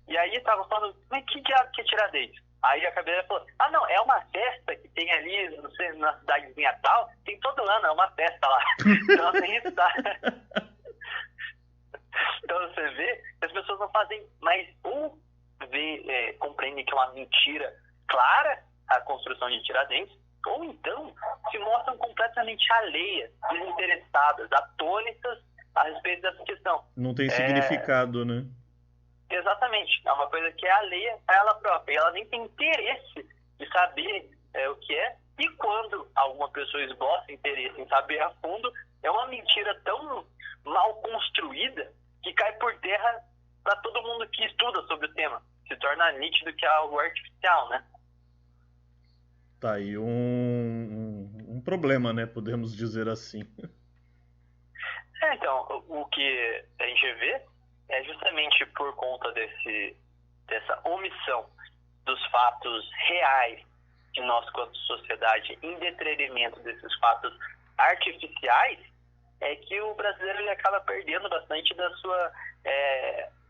S6: E aí estava falando, mas que diabo que é Tiradentes? Aí a cabeleireira falou, não, é uma festa que tem ali, não sei, na cidadezinha tal, tem todo ano, é uma festa lá. Então assim, compreendem que é uma mentira clara a construção de Tiradentes, ou então se mostram completamente alheias, desinteressadas, atônitas a respeito dessa questão.
S2: Não tem significado, né?
S6: Exatamente. É uma coisa que é alheia a ela própria. E ela nem tem interesse de saber o que é. E quando alguma pessoa esboça interesse em saber a fundo, é uma mentira tão mal construída que cai por terra para todo mundo que estuda sobre o tema. Se torna nítido que é algo artificial, né?
S2: Tá aí um problema, né? Podemos dizer assim.
S6: Então, o que a gente vê é justamente por conta dessa omissão dos fatos reais de nós quanto sociedade, em detrimento desses fatos artificiais, é que o brasileiro ele acaba perdendo bastante da sua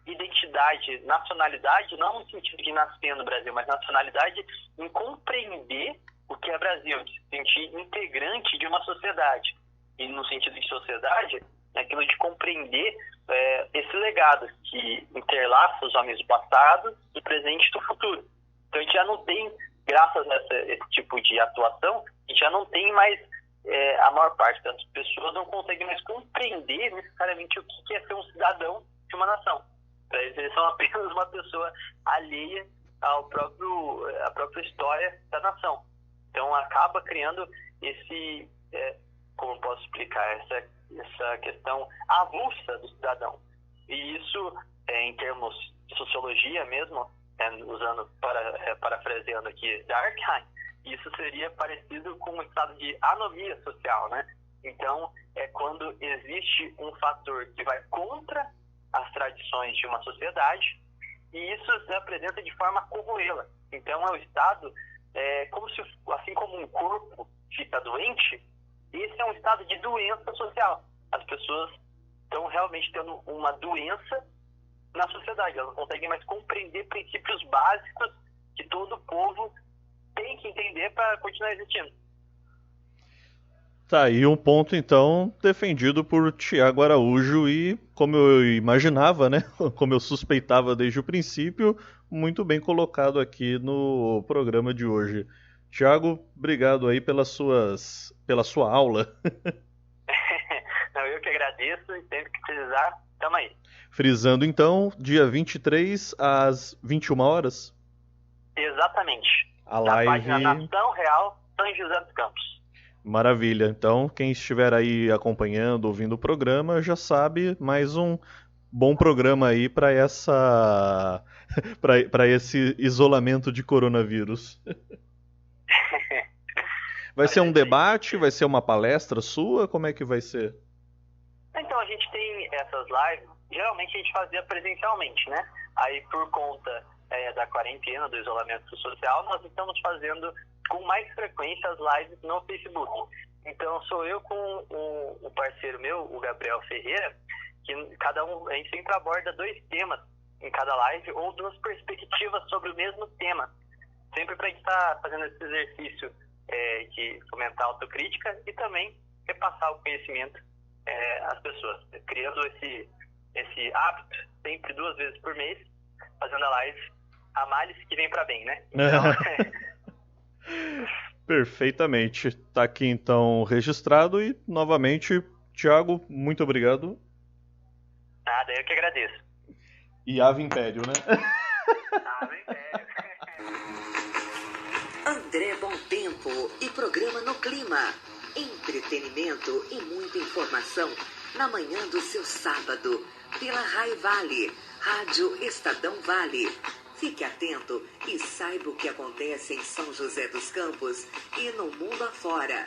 S6: identidade, nacionalidade, não no sentido de nascer no Brasil, mas nacionalidade em compreender o que é Brasil, de se sentir integrante de uma sociedade. E no sentido de sociedade, é aquilo de compreender esse legado que interlaça os homens do passado, do presente e do futuro. Então a gente já não tem, graças a esse tipo de atuação, a gente já não tem mais, a maior parte das pessoas não consegue mais compreender necessariamente o que é ser um cidadão de uma nação. Eles são apenas uma pessoa alheia à própria história da nação. Então acaba criando esse, como eu posso explicar, essa questão avulsa do cidadão. E isso, em termos de sociologia mesmo, usando, parafraseando aqui Durkheim, isso seria parecido com um estado de anomia social, né? Então, é quando existe um fator que vai contra as tradições de uma sociedade e isso se apresenta de forma a corroê-la. Então, é o estado, como se, assim como um corpo fica doente, esse é um estado de doença social. As pessoas estão realmente tendo uma doença na sociedade. Elas não conseguem mais compreender princípios básicos que todo povo tem que entender para continuar existindo.
S2: Tá aí um ponto, então, defendido por Tiago Araújo e, como eu imaginava, né, como eu suspeitava desde o princípio, muito bem colocado aqui no programa de hoje. Tiago, obrigado aí pela sua aula.
S6: Não, eu que agradeço e sempre que precisar, tamo aí.
S2: Frisando então, dia 23 às 21 horas?
S6: Exatamente.
S2: A live...
S6: Na página Nação Real, São José dos Campos.
S2: Maravilha. Então, quem estiver aí acompanhando, ouvindo o programa, já sabe, mais um bom programa aí para esse isolamento de coronavírus. Vai ser um debate? Vai ser uma palestra sua? Como é que vai ser?
S6: Então, a gente tem essas lives, geralmente a gente fazia presencialmente, né? Aí, por conta da quarentena, do isolamento social, nós estamos fazendo com mais frequência as lives no Facebook. Então, sou eu com o parceiro meu, o Gabriel Ferreira, que a gente sempre aborda 2 temas em cada live, ou 2 perspectivas sobre o mesmo tema. Sempre para a gente estar fazendo esse exercício de fomentar a autocrítica e também repassar o conhecimento às pessoas, criando esse hábito, sempre 2 vezes por mês, fazendo a live, a malice que vem para bem, né? Então,
S2: perfeitamente. Tá aqui então registrado e, novamente, Tiago, muito obrigado.
S6: Nada, eu que agradeço.
S2: E Ave Império, né?
S6: Ave Império.
S1: André Bom Tempo e programa No Clima. Entretenimento e muita informação na manhã do seu sábado, pela Rai Vale, Rádio Estadão Vale. Fique atento e saiba o que acontece em São José dos Campos e no mundo afora.